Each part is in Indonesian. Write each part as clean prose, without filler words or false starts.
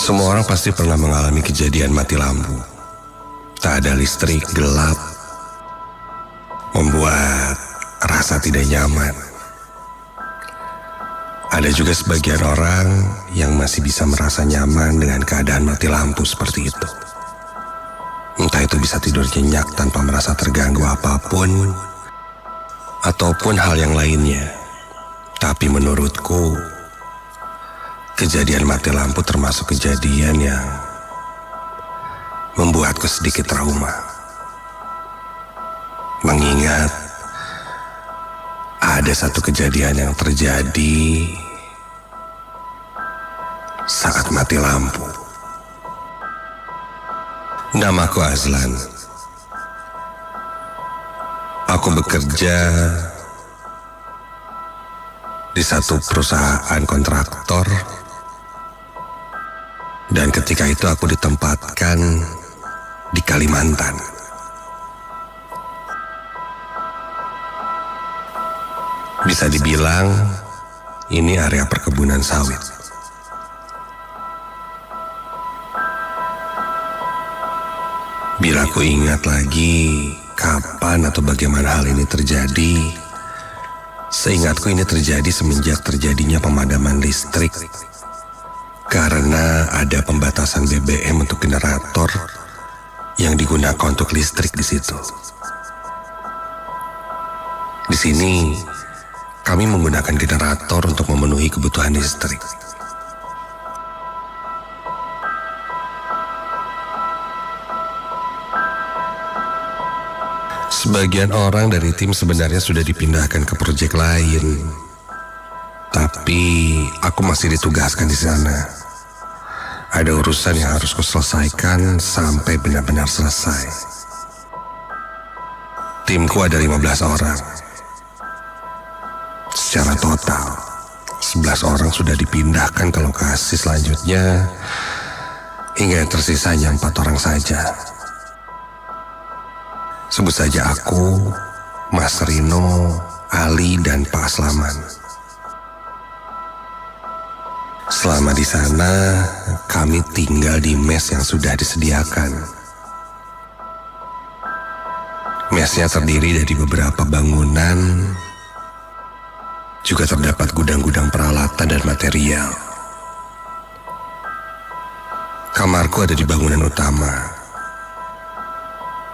Semua orang pasti pernah mengalami kejadian mati lampu. Tak ada listrik, gelap, membuat rasa tidak nyaman. Ada juga sebagian orang yang masih bisa merasa nyaman dengan keadaan mati lampu seperti itu. Entah itu bisa tidur nyenyak tanpa merasa terganggu apapun, ataupun hal yang lainnya. Tapi menurutku, kejadian mati lampu termasuk kejadian yang membuatku sedikit trauma. Mengingat ada satu kejadian yang terjadi saat mati lampu. Namaku Azlan. Aku bekerja di satu perusahaan kontraktor, dan ketika itu aku ditempatkan di Kalimantan. Bisa dibilang ini area perkebunan sawit. Bila aku ingat lagi kapan atau bagaimana hal ini terjadi, seingatku ini terjadi semenjak terjadinya pemadaman listrik karena ada pembatasan BBM untuk generator yang digunakan untuk listrik di situ. Di sini kami menggunakan generator untuk memenuhi kebutuhan listrik. Sebagian orang dari tim sebenarnya sudah dipindahkan ke proyek lain, tapi aku masih ditugaskan di sana. Ada urusan yang harus kuselesaikan sampai benar-benar selesai. Timku ada 15 orang. Secara total, 11 orang sudah dipindahkan ke lokasi selanjutnya, hingga yang tersisanya 4 orang saja. Sebut saja aku, Mas Rino, Ali, dan Pak Aslaman. Selama di sana, kami tinggal di mes yang sudah disediakan. Mesnya terdiri dari beberapa bangunan, juga terdapat gudang-gudang peralatan dan material. Kamarku ada di bangunan utama.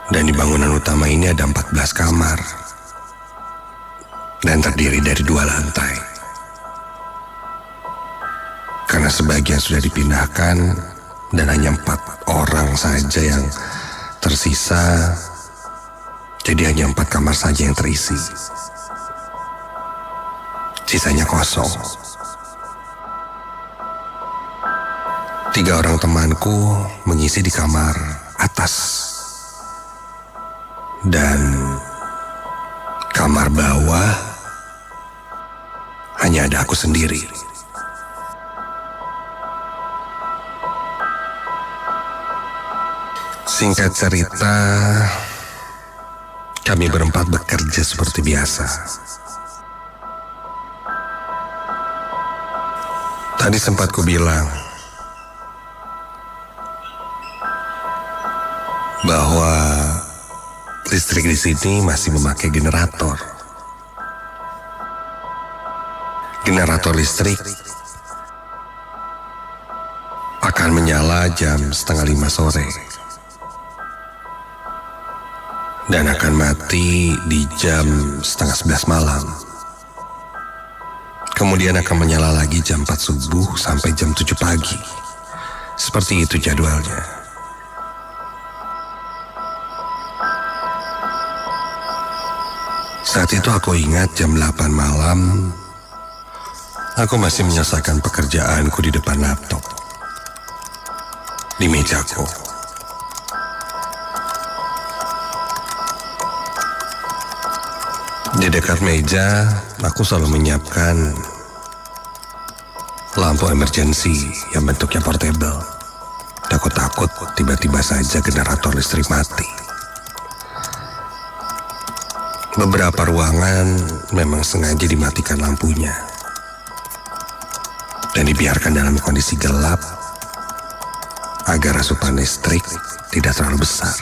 Dan di bangunan utama ini ada 14 kamar. Dan terdiri dari 2 lantai. Karena sebagian sudah dipindahkan dan hanya 4 orang saja yang tersisa, jadi hanya 4 kamar saja yang terisi. Sisanya kosong. 3 orang temanku mengisi di kamar atas. Dan kamar bawah hanya ada aku sendiri. Singkat cerita, kami berempat bekerja seperti biasa. Tadi sempat kubilang bahwa listrik di sini masih memakai generator. Generator listrik akan menyala jam 4:30 sore dan akan mati di jam 10:30 malam. Kemudian akan menyala lagi jam 4 subuh sampai jam 7 pagi. Seperti itu jadwalnya. Saat itu aku ingat jam 8 malam, aku masih menyelesaikan pekerjaanku di depan laptop, di mejaku. Di dekat meja, aku selalu menyiapkan lampu emergency yang bentuknya portable. Takut-takut tiba-tiba saja generator listrik mati. Beberapa ruangan memang sengaja dimatikan lampunya dan dibiarkan dalam kondisi gelap agar asupan listrik tidak terlalu besar.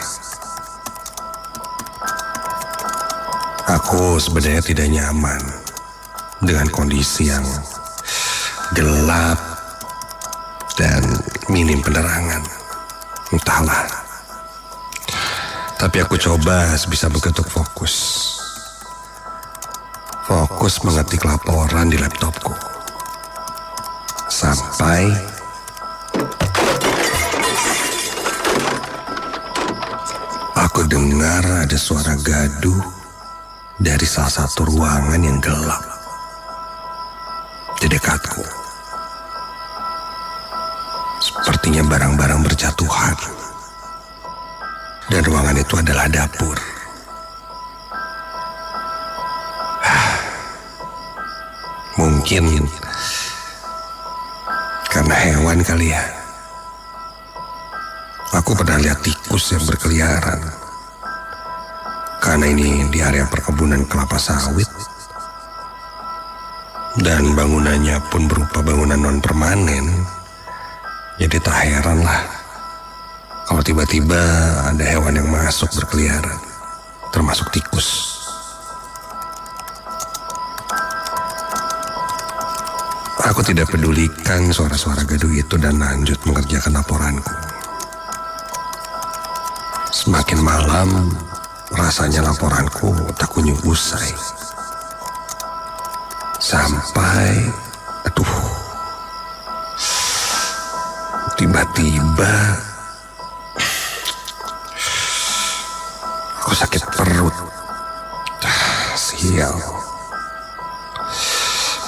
Aku sebenarnya tidak nyaman dengan kondisi yang gelap dan minim penerangan. Entahlah. Tapi aku coba sebisa mungkin untuk fokus. Fokus mengetik laporan di laptopku. Sampai aku dengar ada suara gaduh dari salah satu ruangan yang gelap di dekatku. Sepertinya barang-barang berjatuhan. Dan ruangan itu adalah dapur. Mungkin karena hewan kali ya. Aku pernah lihat tikus yang berkeliaran. Karena ini di area perkebunan kelapa sawit. Dan bangunannya pun berupa bangunan non-permanen. Jadi tak heran lah kalau tiba-tiba ada hewan yang masuk berkeliaran, termasuk tikus. Aku tidak pedulikan suara-suara gaduh itu dan lanjut mengerjakan laporanku. Semakin malam, rasanya laporanku tak kunjung usai. Sampai, tiba-tiba aku sakit perut. Sial.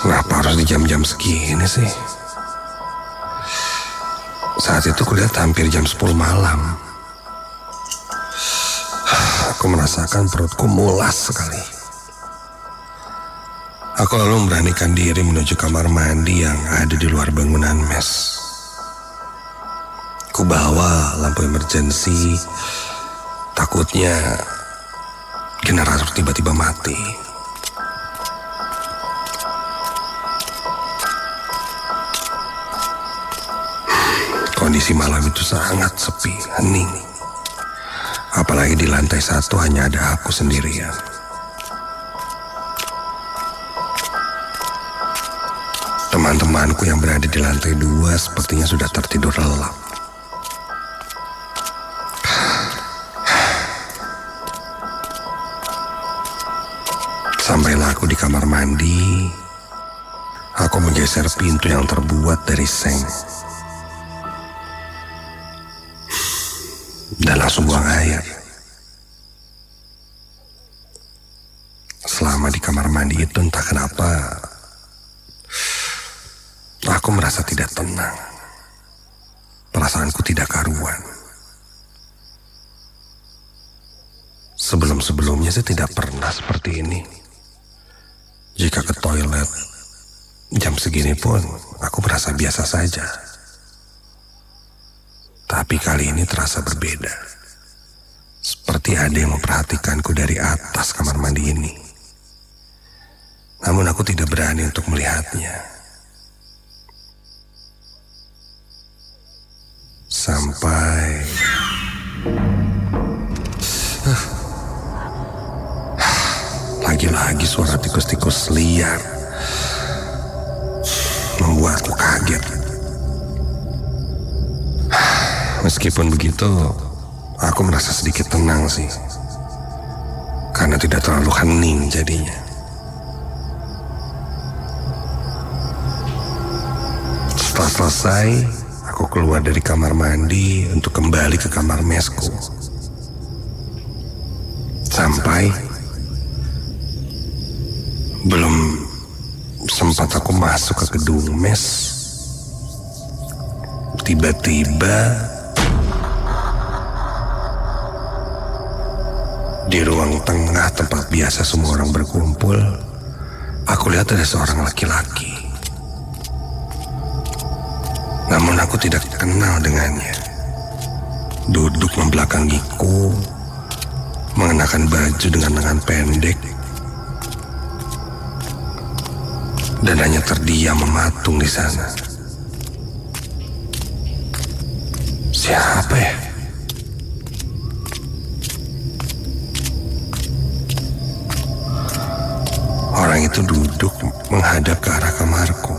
Kenapa harus di jam-jam segini sih? Saat itu kulihat hampir jam 10 malam. Aku merasakan perutku mulas sekali. Aku lalu memberanikan diri menuju kamar mandi yang ada di luar bangunan mes. Ku bawa lampu emergensi, takutnya generator tiba-tiba mati. Kondisi malam itu sangat sepi, hening. Apalagi di lantai 1 hanya ada aku sendirian. Teman-temanku yang berada di lantai 2 sepertinya sudah tertidur lelap. Sampailah aku di kamar mandi. Aku menggeser pintu yang terbuat dari seng. Dan langsung buang air. Selama di kamar mandi itu entah kenapa aku merasa tidak tenang. Perasaanku tidak karuan. Sebelum-sebelumnya saya tidak pernah seperti ini. Jika ke toilet jam segini pun aku merasa biasa saja. Tapi kali ini terasa berbeda. Seperti ada yang memperhatikanku dari atas kamar mandi ini. Namun aku tidak berani untuk melihatnya. Sampai lagi-lagi suara tikus-tikus liar membuatku kaget. Meskipun begitu, aku merasa sedikit tenang sih. Karena tidak terlalu hening jadinya. Setelah selesai, aku keluar dari kamar mandi untuk kembali ke kamar mesku. Sampai belum sempat aku masuk ke gedung mes, tiba-tiba di ruang tengah tempat biasa semua orang berkumpul, aku lihat ada seorang laki-laki. Namun aku tidak kenal dengannya. Duduk membelakangiku, mengenakan baju dengan lengan pendek, dan hanya terdiam mematung di sana. Siapa ya? Orang itu duduk menghadap ke arah kamarku.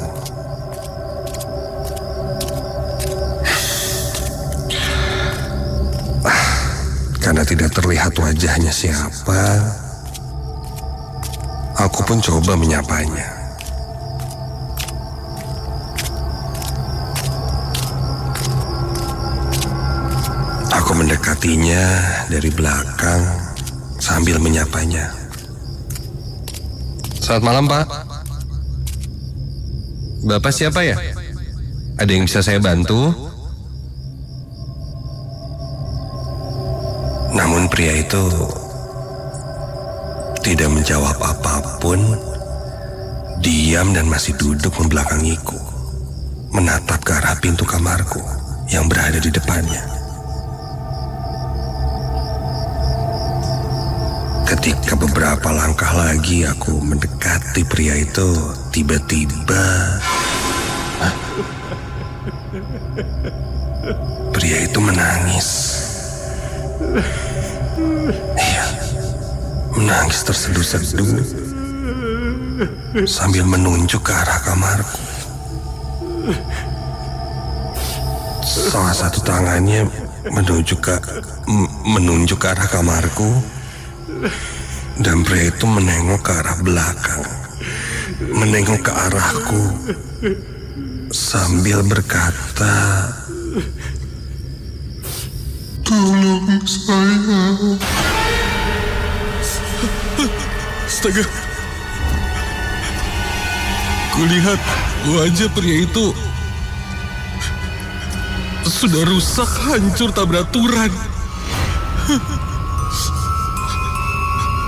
Karena tidak terlihat wajahnya siapa, aku pun coba menyapanya. Aku mendekatinya dari belakang sambil menyapanya. Selamat malam, Pak. Bapak siapa ya? Ada yang bisa saya bantu? Namun pria itu tidak menjawab apapun, diam dan masih duduk membelakangiku, menatap ke arah pintu kamarku yang berada di depannya. Ketika beberapa langkah lagi aku mendekati pria itu, tiba-tiba pria itu menangis. Iya, menangis terseduh-seduh sambil menunjuk ke arah kamarku. Salah satu tangannya menunjuk ke arah kamarku, dan pria itu menengok ke arah belakang, menengok ke arahku sambil berkata, "Tolong saya." Astaga. Kulihat wajah pria itu sudah rusak, hancur, tak beraturan.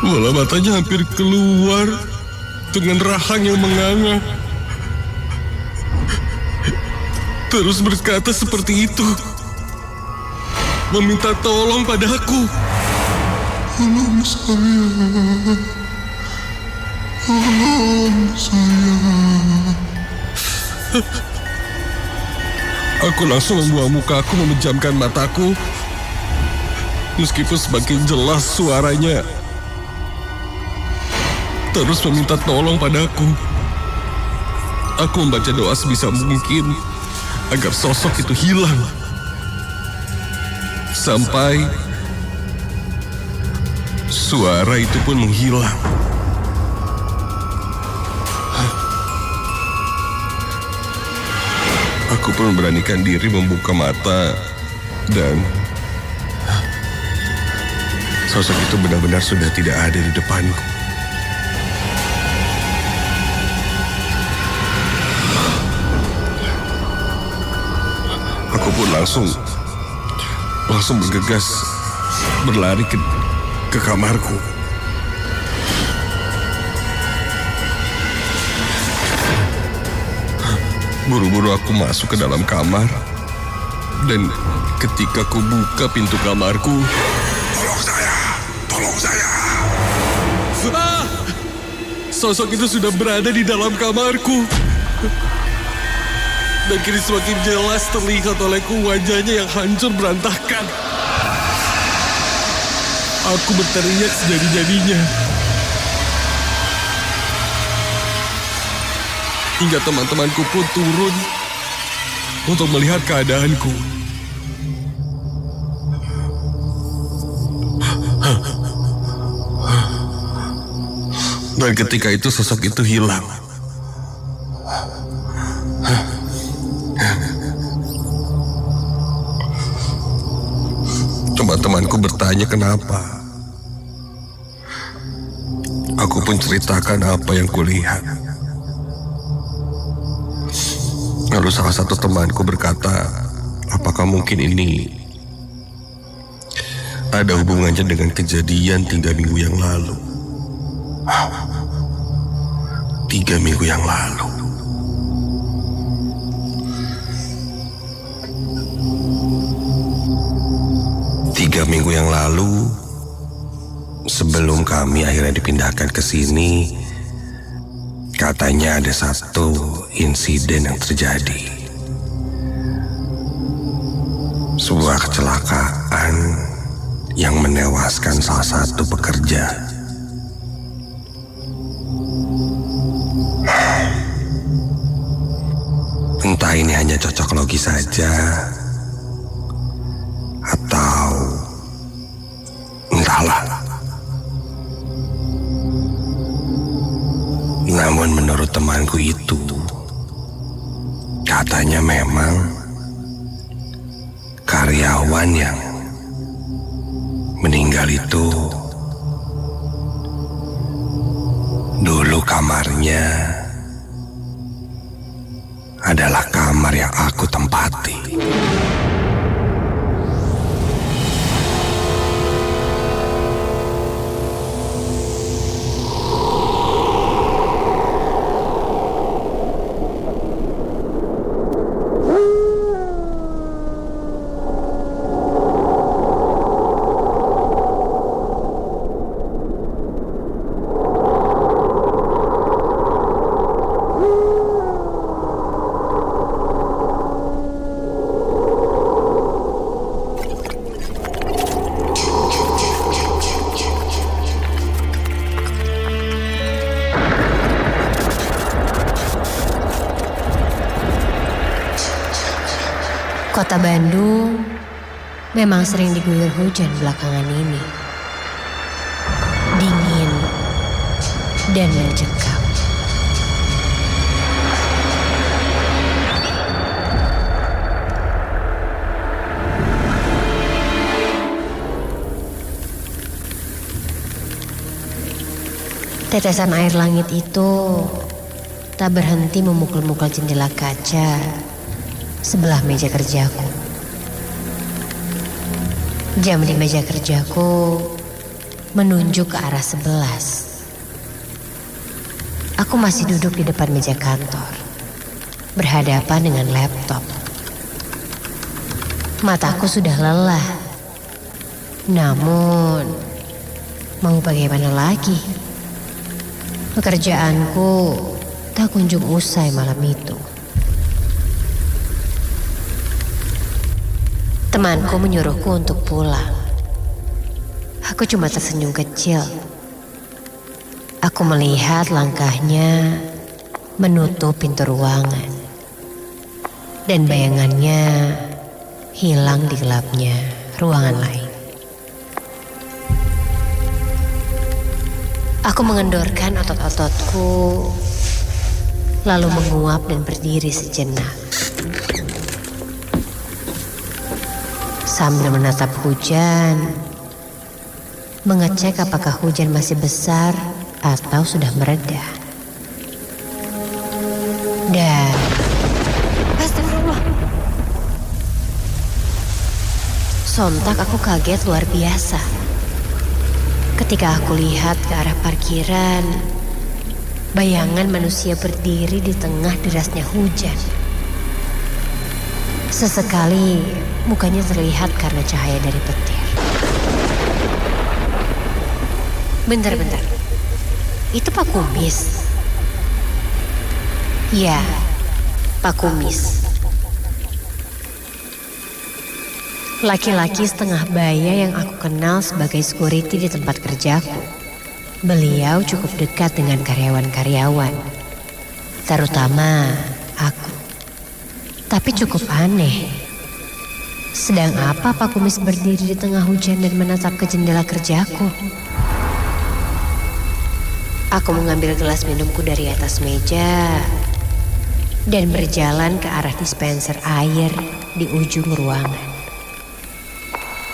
Bola matanya hampir keluar dengan rahang yang menganga. Terus berkata seperti itu, meminta tolong padaku. Tolong saya. Tolong saya. Aku langsung membuang mukaku, memejamkan mataku. Meskipun semakin jelas suaranya terus meminta tolong padaku. Aku membaca doa sebisa mungkin agar sosok itu hilang. Sampai suara itu pun menghilang. Aku pun memberanikan diri membuka mata dan sosok itu benar-benar sudah tidak ada di depanku. Aku pun langsung bergegas berlari ke kamarku. Buru-buru aku masuk ke dalam kamar, dan ketika aku buka pintu kamarku, Tolong saya, tolong saya. ah! Sosok itu sudah berada di dalam kamarku. Dan kini semakin jelas terlihat olehku wajahnya yang hancur berantakan. Aku berteriak sejadi-jadinya. Hingga teman-temanku pun turun untuk melihat keadaanku. Dan ketika itu sosok itu hilang. Teman-temanku bertanya kenapa. Aku pun ceritakan apa yang kulihat. Lalu salah satu temanku berkata, apakah mungkin ini ada hubungannya dengan kejadian 3 minggu yang lalu? 3 minggu yang lalu. Tiga minggu yang lalu, sebelum kami akhirnya dipindahkan ke sini, katanya ada satu insiden yang terjadi. Sebuah kecelakaan yang menewaskan salah satu pekerja. Entah ini hanya cocok logi saja, atau entahlah. Namun menurut temanku itu, katanya memang karyawan yang meninggal itu dulu kamarnya adalah kamar yang aku tempati. Kota Bandung memang sering diguyur hujan belakangan ini. Dingin dan mencekam. Tetesan air langit itu tak berhenti memukul-mukul jendela kaca sebelah meja kerjaku. Jam di meja kerjaku menunjuk ke arah 11. Aku masih duduk di depan meja kantor, berhadapan dengan laptop. Mataku sudah lelah. Namun, mau bagaimana lagi? Pekerjaanku tak kunjung usai malam itu. Temanku menyuruhku untuk pulang. Aku cuma tersenyum kecil. Aku melihat langkahnya menutup pintu ruangan. Dan bayangannya hilang di gelapnya ruangan lain. Aku mengendorkan otot-ototku, lalu menguap dan berdiri sejenak. Sambil menatap hujan, mengecek apakah hujan masih besar atau sudah mereda. Dan astagfirullah. Sontak aku kaget luar biasa ketika aku lihat ke arah parkiran, bayangan manusia berdiri di tengah derasnya hujan. Sesekali mukanya terlihat karena cahaya dari petir. Bentar. Itu Pak Kumis? Ya, Pak Kumis. Laki-laki setengah baya yang aku kenal sebagai security di tempat kerjaku. Beliau cukup dekat dengan karyawan-karyawan, terutama aku. Tapi cukup aneh. Sedang apa Pak Kumis berdiri di tengah hujan dan menatap ke jendela kerjaku? Aku mengambil gelas minumku dari atas meja dan berjalan ke arah dispenser air di ujung ruangan.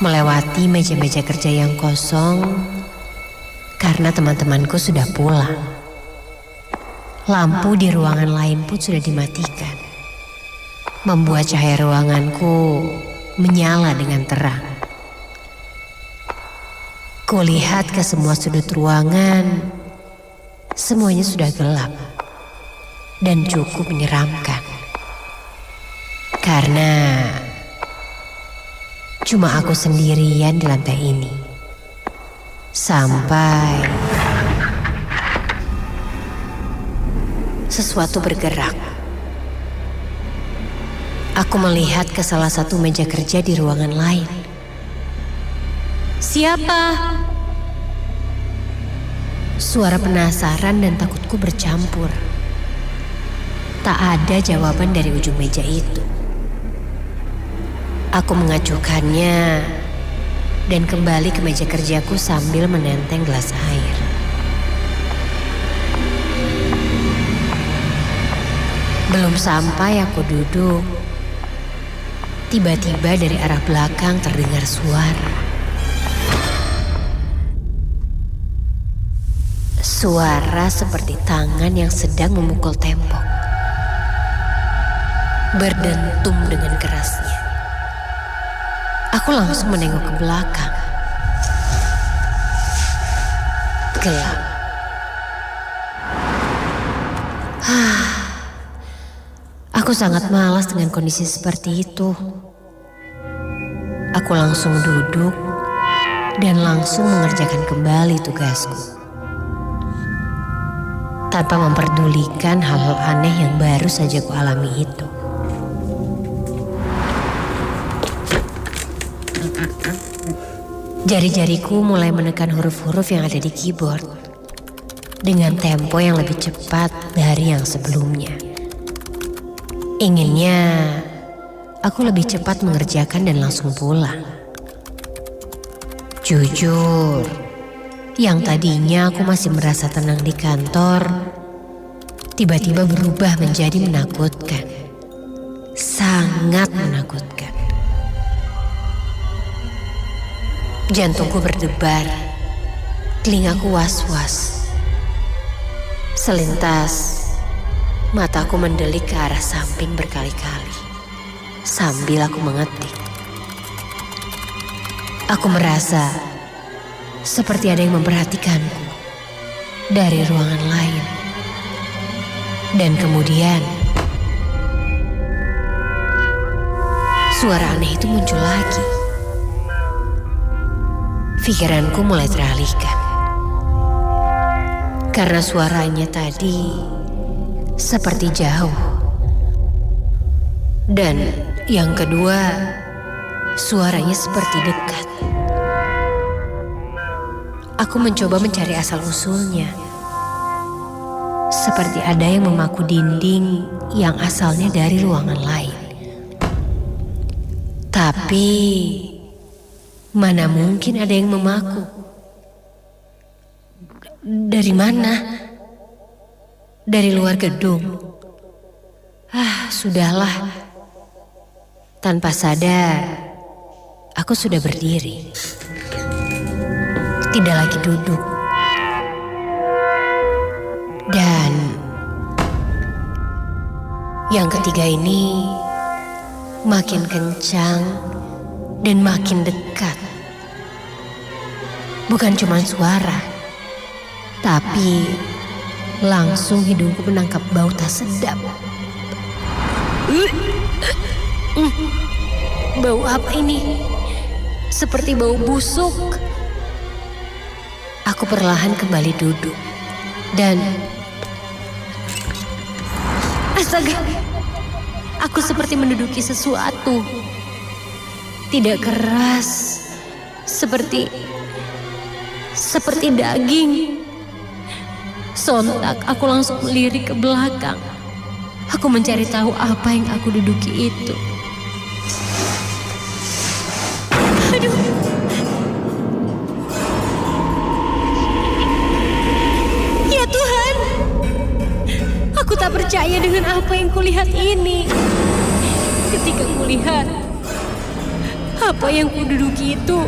Melewati meja-meja kerja yang kosong karena teman-temanku sudah pulang. Lampu di ruangan lain pun sudah dimatikan, membuat cahaya ruanganku menyala dengan terang. Kulihat ke semua sudut ruangan, semuanya sudah gelap dan cukup menyeramkan. Karena cuma aku sendirian di lantai ini. Sampai sesuatu bergerak. Aku melihat ke salah satu meja kerja di ruangan lain. Siapa? Suara penasaran dan takutku bercampur. Tak ada jawaban dari ujung meja itu. Aku mengacuhkannya dan kembali ke meja kerjaku sambil menenteng gelas air. Belum sampai aku duduk, tiba-tiba dari arah belakang terdengar suara. Suara seperti tangan yang sedang memukul tembok. Berdentum dengan kerasnya. Aku langsung menengok ke belakang. Gelap. Aku sangat malas dengan kondisi seperti itu. Aku langsung duduk dan langsung mengerjakan kembali tugasku. Tanpa memperdulikan hal-hal aneh yang baru saja kualami itu. Jari-jariku mulai menekan huruf-huruf yang ada di keyboard dengan tempo yang lebih cepat dari yang sebelumnya. Inginnya aku lebih cepat mengerjakan dan langsung pulang. Jujur, yang tadinya aku masih merasa tenang di kantor, tiba-tiba berubah menjadi menakutkan. Sangat menakutkan. Jantungku berdebar, telingaku was-was. Selintas, mataku mendelik ke arah samping berkali-kali, sambil aku mengetik. Aku merasa seperti ada yang memperhatikanku dari ruangan lain. Dan kemudian, suara aneh itu muncul lagi. Pikiranku mulai teralihkan. Karena suaranya tadi seperti jauh. Dan yang kedua, suaranya seperti dekat. Aku mencoba mencari asal-usulnya. Seperti ada yang memaku dinding yang asalnya dari ruangan lain. Tapi mana mungkin ada yang memaku? Dari mana? Dari luar gedung. Sudahlah. Tanpa sadar, aku sudah berdiri. Tidak lagi duduk. Dan yang ketiga ini makin kencang dan makin dekat. Bukan cuma suara, tapi langsung hidungku menangkap bau tak sedap. Bau apa ini? Seperti bau busuk. Aku perlahan kembali duduk dan astaga, aku seperti menduduki sesuatu. Tidak keras, seperti daging. Sontak aku langsung melirik ke belakang. Aku mencari tahu apa yang aku duduki itu. Aduh. Ya Tuhan. Aku tak percaya dengan apa yang kulihat ini. Ketika kulihat apa yang kududuki itu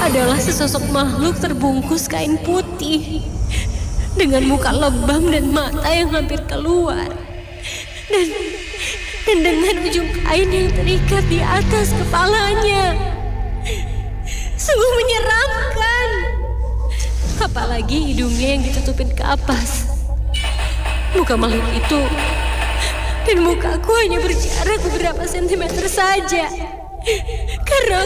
adalah sesosok makhluk terbungkus kain putih dengan muka lebam dan mata yang hampir keluar dan dengan ujung kain yang terikat di atas kepalanya. Sungguh menyeramkan. Apalagi hidungnya yang ditutupin kapas. Muka makhluk itu dan mukaku hanya berjarak beberapa sentimeter saja. Karena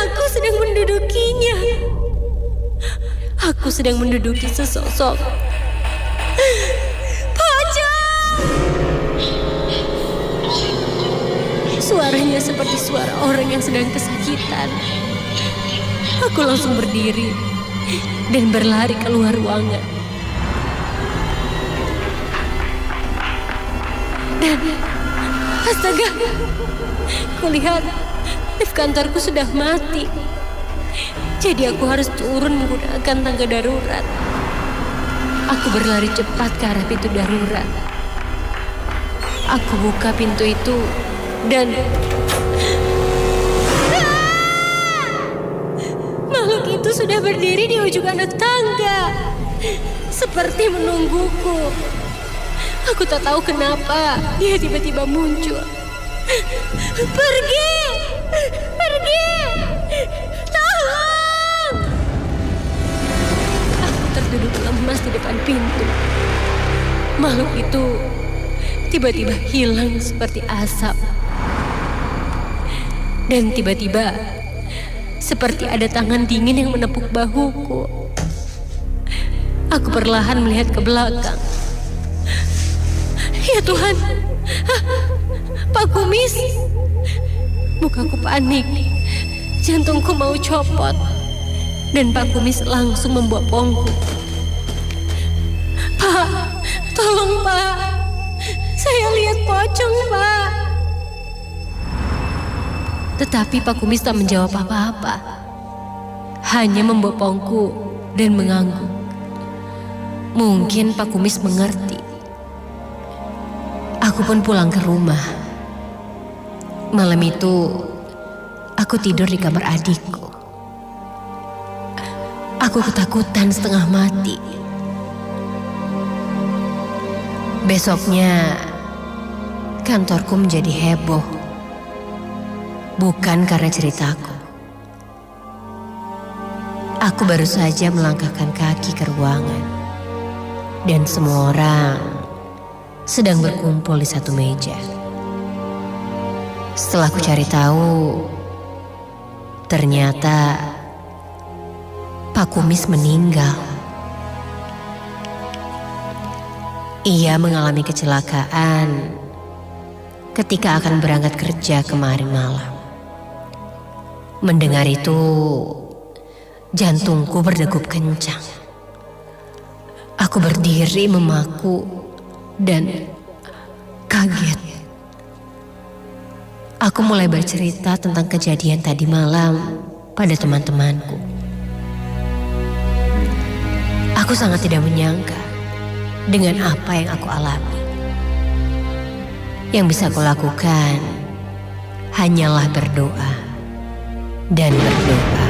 aku sedang mendudukinya. Aku sedang menduduki sesosok pocong. seperti suara orang yang sedang kesakitan. Aku langsung berdiri dan berlari keluar ruangan. Dan astaga, kulihat lift kantorku sudah mati. Jadi aku harus turun menggunakan tangga darurat. Aku berlari cepat ke arah pintu darurat. Aku buka pintu itu dan makhluk itu sudah berdiri di ujung anak tangga, seperti menungguku. Aku tak tahu kenapa dia tiba-tiba muncul. Pergi! Pergi! Tolong! Aku terduduk lemas di depan pintu. Makhluk itu tiba-tiba hilang seperti asap. Dan tiba-tiba seperti ada tangan dingin yang menepuk bahuku. Aku perlahan melihat ke belakang. Ya Tuhan, Pak Kumis. Mukaku panik, jantungku mau copot. Dan Pak Kumis langsung membopongku. Pak, tolong Pak. Saya lihat pocong Pak. Tetapi Pak Kumis tak menjawab apa-apa. Hanya membopongku dan mengangguk. Mungkin Pak Kumis mengerti. Aku pun pulang ke rumah. Malam itu, aku tidur di kamar adikku. Aku ketakutan setengah mati. Besoknya, kantorku menjadi heboh. Bukan karena ceritaku. Aku baru saja melangkahkan kaki ke ruangan. Dan semua orang sedang berkumpul di satu meja. Setelah aku cari tahu, ternyata Pak Kumis meninggal. Ia mengalami kecelakaan ketika akan berangkat kerja kemarin malam. Mendengar itu, jantungku berdegup kencang. Aku berdiri memaku dan kaget. Aku mulai bercerita tentang kejadian tadi malam pada teman-temanku. Aku sangat tidak menyangka dengan apa yang aku alami. Yang bisa aku lakukan hanyalah berdoa dan berdoa.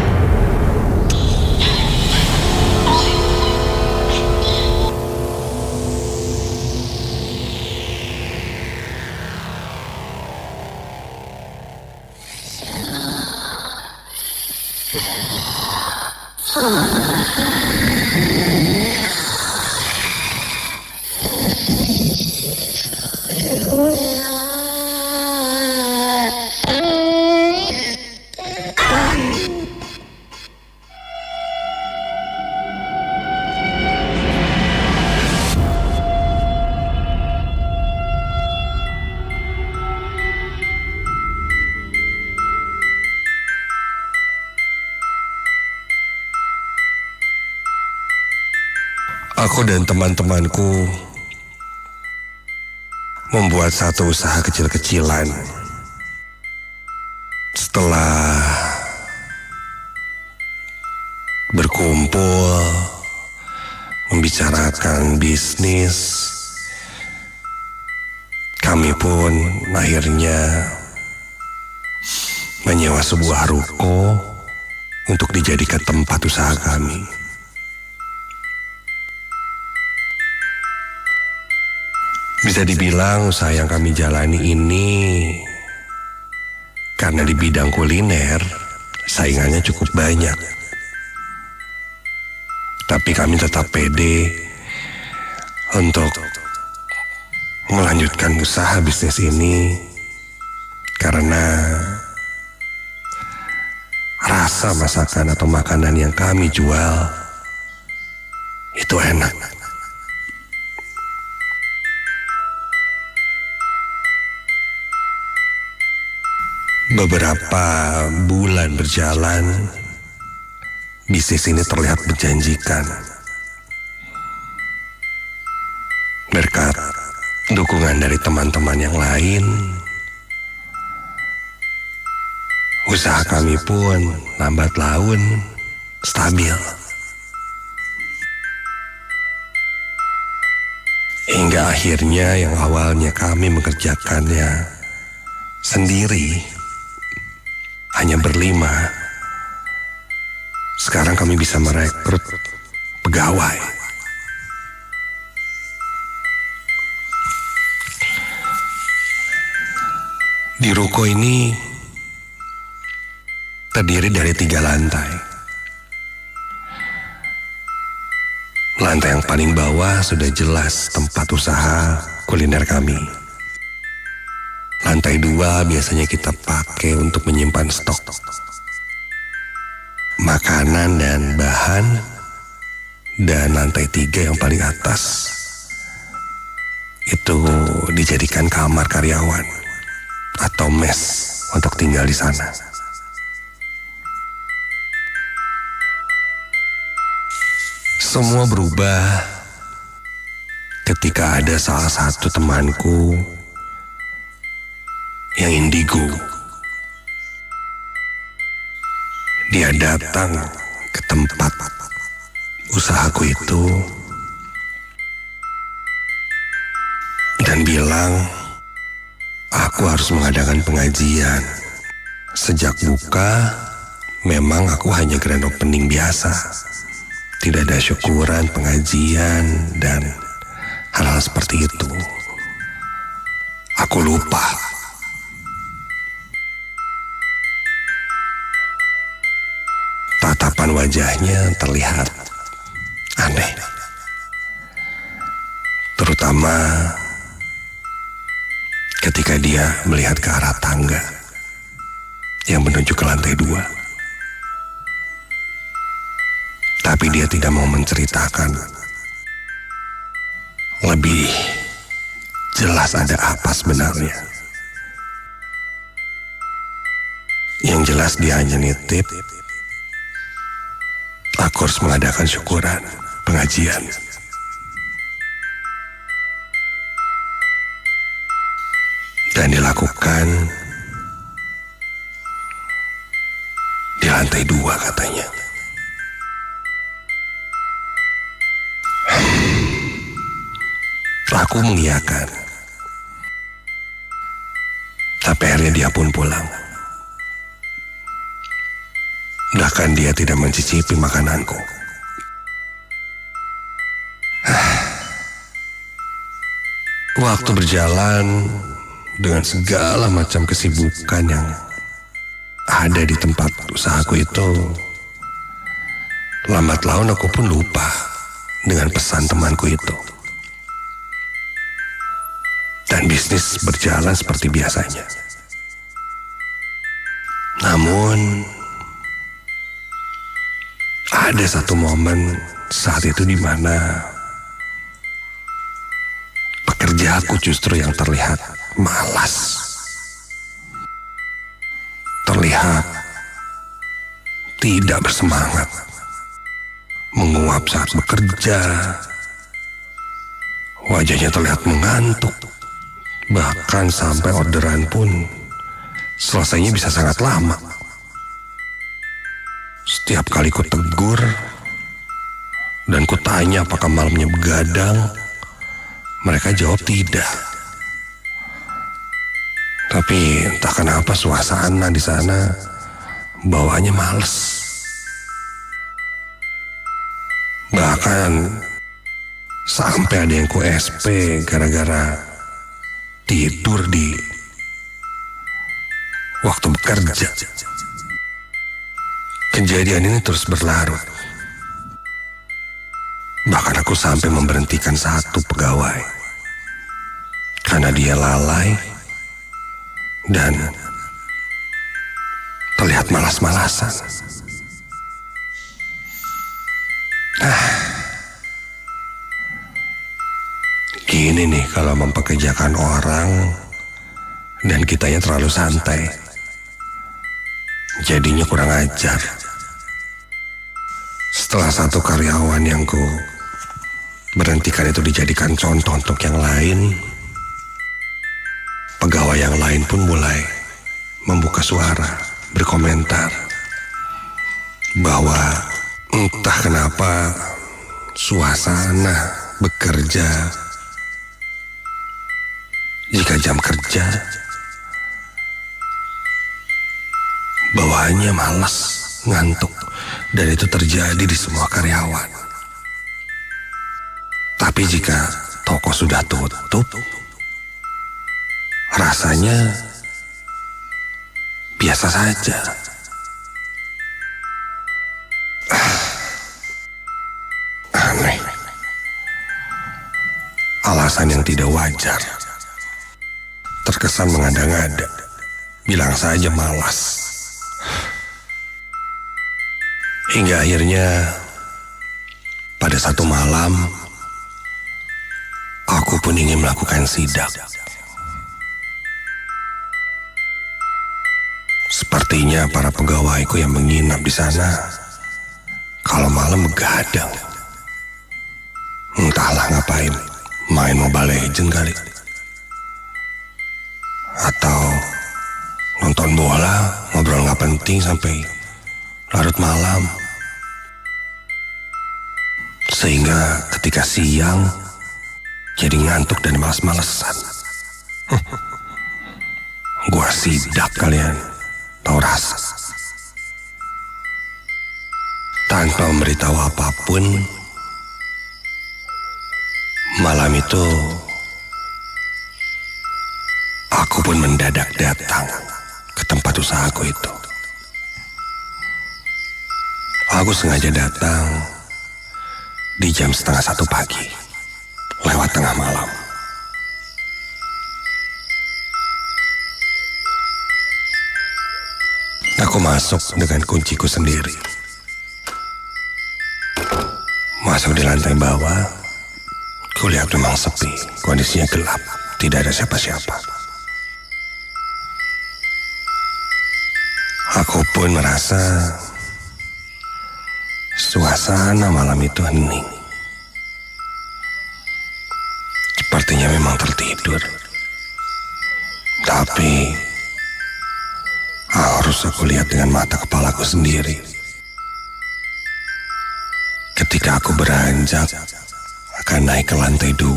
Aku dan teman-temanku membuat satu usaha kecil-kecilan. Setelah berkumpul, membicarakan bisnis, kami pun akhirnya menyewa sebuah ruko untuk dijadikan tempat usaha kami. Bisa dibilang usaha yang kami jalani ini karena di bidang kuliner saingannya cukup banyak. Tapi kami tetap pede untuk melanjutkan usaha bisnis ini karena rasa masakan atau makanan yang kami jual itu enak. Beberapa bulan berjalan, bisnis ini terlihat menjanjikan. Berkat dukungan dari teman-teman yang lain, usaha kami pun lambat laun stabil. Hingga akhirnya yang awalnya kami mengerjakannya sendiri, hanya berlima, sekarang kami bisa merekrut pegawai. Di ruko ini terdiri dari 3 lantai. Lantai yang paling bawah sudah jelas tempat usaha kuliner kami. Lantai 2 biasanya kita pakai untuk menyimpan stok makanan dan bahan. Dan lantai 3 yang paling atas itu dijadikan kamar karyawan atau mes untuk tinggal di sana. Semua berubah ketika ada salah satu temanku yang indigo. Dia datang ke tempat usahaku itu dan bilang aku harus mengadakan pengajian. Sejak buka, memang aku hanya grand opening biasa. Tidak ada syukuran, pengajian, dan hal-hal seperti itu. Aku lupa. Tatapan wajahnya terlihat aneh. Terutama ketika dia melihat ke arah tangga yang menuju ke lantai 2. Tapi dia tidak mau menceritakan lebih jelas ada apa sebenarnya. Yang jelas dia hanya nitip aku harus mengadakan syukuran, pengajian. Dan dilakukan di lantai 2 katanya. Aku mengiyakan. Tapi akhirnya dia pun pulang. Bahkan dia tidak mencicipi makananku. Waktu berjalan dengan segala macam kesibukan yang ada di tempat usahaku itu, lambat laun aku pun lupa dengan pesan temanku itu. Dan bisnis berjalan seperti biasanya. Namun ada satu momen saat itu di mana pekerjaanku justru yang terlihat malas. Terlihat tidak bersemangat. Menguap saat bekerja. Wajahnya terlihat mengantuk. Bahkan sampai orderan pun selesainya bisa sangat lama. Setiap kali ku tegur dan ku tanya apakah malamnya begadang, mereka jawab tidak. Tapi entah kenapa suasana di sana bawaannya males. Bahkan sampai ada yang ku SP gara-gara tidur di waktu bekerja. Kejadian ini terus berlarut. Bahkan aku sampai memberhentikan satu pegawai karena dia lalai dan terlihat malas-malasan. Gini nih kalau mempekerjakan orang dan kitanya terlalu santai. Jadinya kurang ajar. Setelah satu karyawan yang ku berhentikan itu dijadikan contoh untuk yang lain, pegawai yang lain pun mulai membuka suara, berkomentar bahwa entah kenapa suasana bekerja jika jam kerja bawaannya malas, ngantuk, dan itu terjadi di semua karyawan. Tapi jika toko sudah tutup, rasanya biasa saja. Aneh. Alasan yang tidak wajar. Terkesan mengada-ngada. Bilang saja malas. Hingga akhirnya pada satu malam aku pun ingin melakukan sidak. Sepertinya para pegawaiku yang menginap di sana kalau malam begadang. Entahlah ngapain, main Mobile Legends kali. Atau nonton bola, ngobrol gak penting sampai larut malam. Sehingga ketika siang jadi ngantuk dan malas-malesan. Gua sidak kalian, tahu rasa. Tanpa memberitahu apapun, malam itu aku pun mendadak datang ke tempat usahaku itu. Aku sengaja datang di jam 12:30 pagi, lewat tengah malam. Aku masuk dengan kunciku sendiri. Masuk di lantai bawah, kulihat memang sepi, kondisinya gelap, tidak ada siapa-siapa. Aku pun merasa suasana malam itu hening. Sepertinya memang tertidur. Tapi harus aku lihat dengan mata kepalaku sendiri. Ketika aku beranjak akan naik ke lantai 2,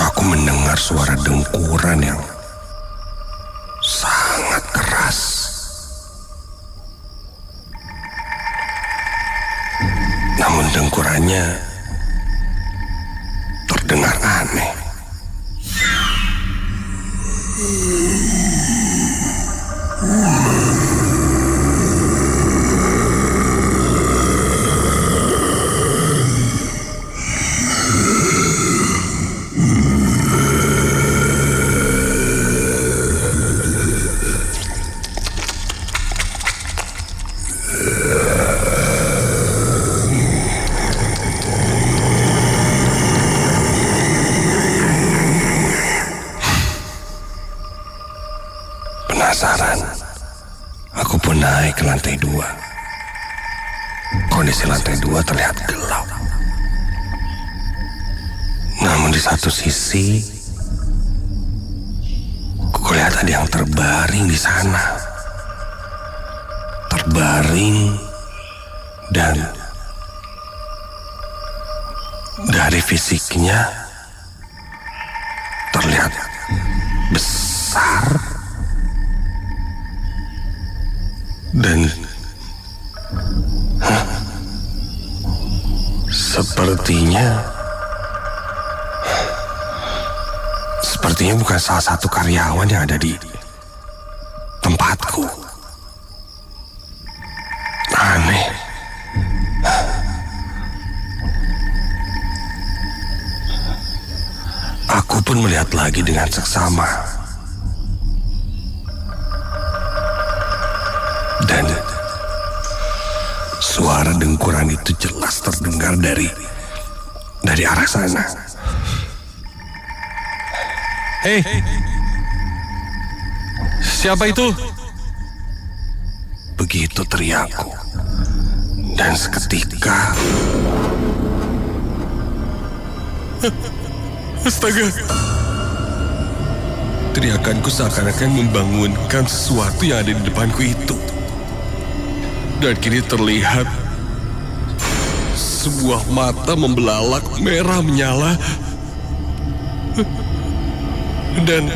aku mendengar suara dengkuran yang sangat keras. Namun dengkurannya terdengar aneh. Penasaran, aku pun naik ke lantai 2. Kondisi lantai 2 terlihat gelap. Namun di satu sisi, kulihat ada yang terbaring di sana. Terbaring dan dari fisiknya terlihat besar dan sepertinya bukan salah satu karyawan yang ada di tempatku. Aneh. Aku pun melihat lagi dengan seksama. Dan suara dengkuran itu jelas terdengar dari arah sana. Hei, siapa itu? Begitu teriakku. Dan seketika Astaga. Teriakanku seakan-akan membangunkan sesuatu yang ada di depanku itu. Dan kini terlihat sebuah mata membelalak merah menyala. Dan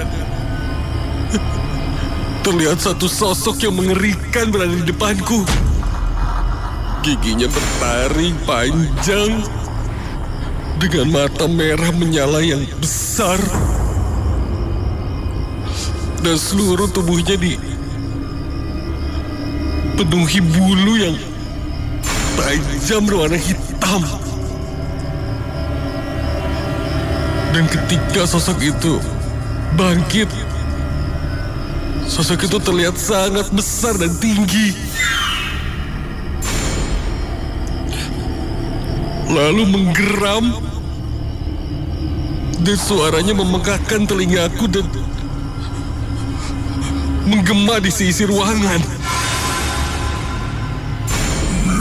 terlihat satu sosok yang mengerikan berada di depanku. Giginya bertaring panjang dengan mata merah menyala yang besar. Dan seluruh tubuhnya dipenuhi bulu yang tajam berwarna hitam. Dan ketika sosok itu bangkit, sosok itu terlihat sangat besar dan tinggi. Lalu menggeram, dan suaranya memegahkan telingaku dan menggema di sisi ruangan.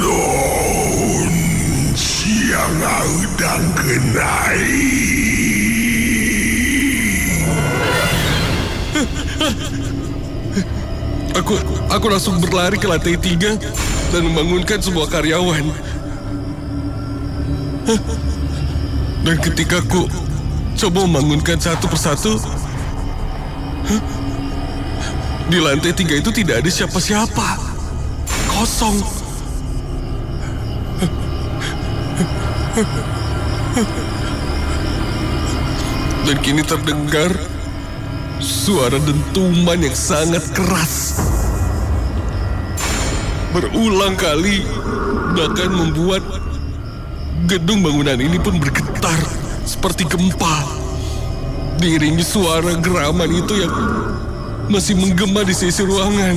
non siang udang kenai. Aku langsung berlari ke lantai 3 dan membangunkan semua karyawan. Dan ketika aku coba membangunkan satu persatu, di lantai 3 itu tidak ada siapa-siapa. Kosong. Dan kini terdengar suara dentuman yang sangat keras. Berulang kali, bahkan membuat gedung bangunan ini pun bergetar seperti gempa. Diiringi suara geraman itu yang masih menggema di sisi ruangan.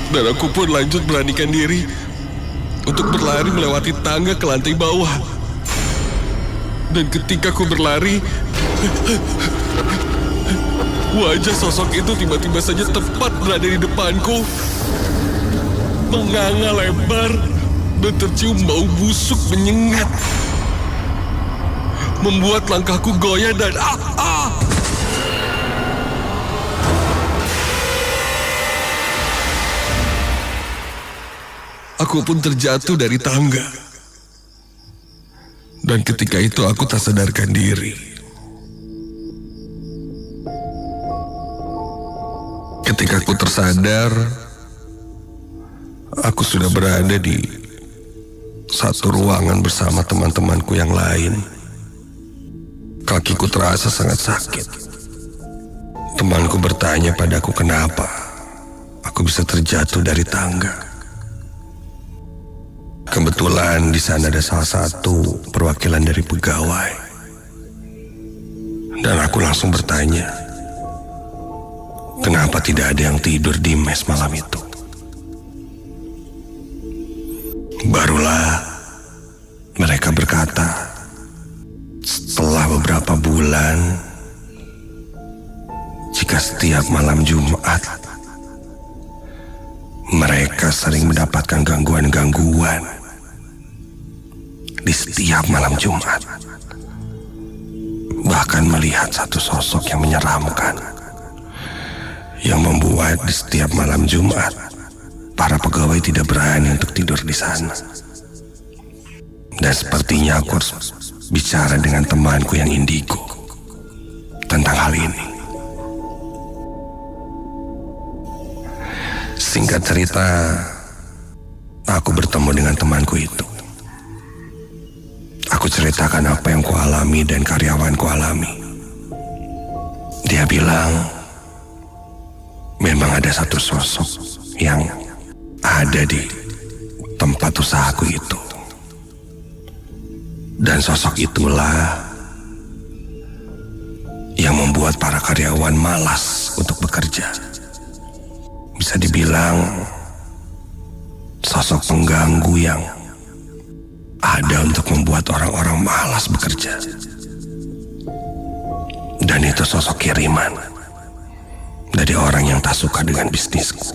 Dan aku pun lanjut beranikan diri untuk berlari melewati tangga ke lantai bawah. Dan ketika aku berlari, wajah sosok itu tiba-tiba saja tepat berada di depanku. Menganga lebar dan tercium bau busuk menyengat. Membuat langkahku goyah dan Aku pun terjatuh dari tangga. Dan ketika itu aku tak sadarkan diri. Ketika aku tersadar, aku sudah berada di satu ruangan bersama teman-temanku yang lain. Kakiku terasa sangat sakit. Temanku bertanya padaku kenapa aku bisa terjatuh dari tangga. Kebetulan di sana ada salah satu perwakilan dari pegawai. Dan aku langsung bertanya, kenapa tidak ada yang tidur di mes malam itu? Barulah mereka berkata, setelah beberapa bulan, jika setiap malam Jumat mereka sering mendapatkan gangguan-gangguan di setiap malam Jumat. Bahkan melihat satu sosok yang menyeramkan, yang membuat di setiap malam Jumat para pegawai tidak berani untuk tidur di sana. Dan sepertinya aku harus bicara dengan temanku yang indigo tentang hal ini. Singkat cerita, aku bertemu dengan temanku itu. Aku ceritakan apa yang kualami dan karyawanku alami. Dia bilang, memang ada satu sosok yang ada di tempat usahaku itu. Dan sosok itulah yang membuat para karyawan malas untuk bekerja. Bisa dibilang sosok pengganggu yang ada untuk membuat orang-orang malas bekerja. Dan itu sosok kiriman dari orang yang tak suka dengan bisnisku.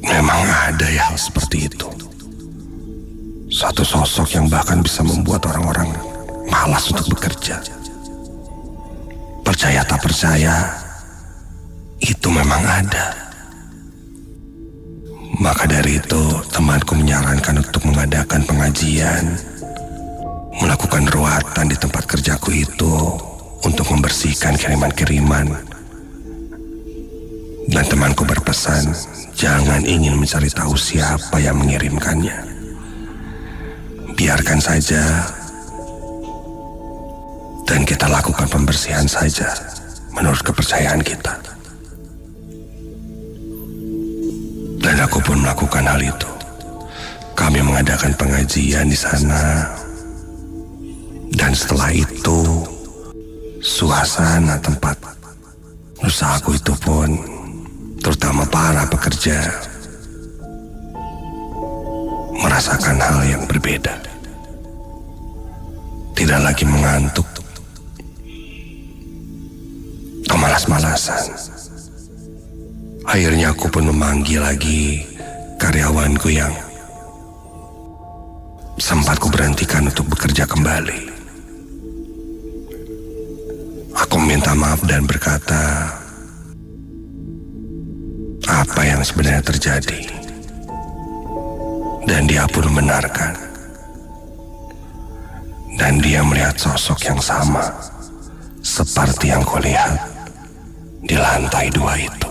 Memang ada ya hal seperti itu. Satu sosok yang bahkan bisa membuat orang-orang malas untuk bekerja. Percaya tak percaya, itu memang ada. Maka dari itu, temanku menyarankan untuk mengadakan pengajian, melakukan ruatan di tempat kerjaku itu untuk membersihkan kiriman-kiriman. Dan temanku berpesan, jangan ingin mencari tahu siapa yang mengirimkannya. Biarkan saja, dan kita lakukan pembersihan saja menurut kepercayaan kita. Dan aku pun melakukan hal itu. Kami mengadakan pengajian di sana. Dan setelah itu, suasana tempat usahaku itu pun, terutama para pekerja, merasakan hal yang berbeda. Tidak lagi mengantuk, kemalas-malasan. Akhirnya aku pun memanggil lagi karyawanku yang sempat ku berhentikan untuk bekerja kembali. Aku minta maaf dan berkata apa yang sebenarnya terjadi. Dan dia pun membenarkan. Dan dia melihat sosok yang sama seperti yang kulihat di lantai 2 itu.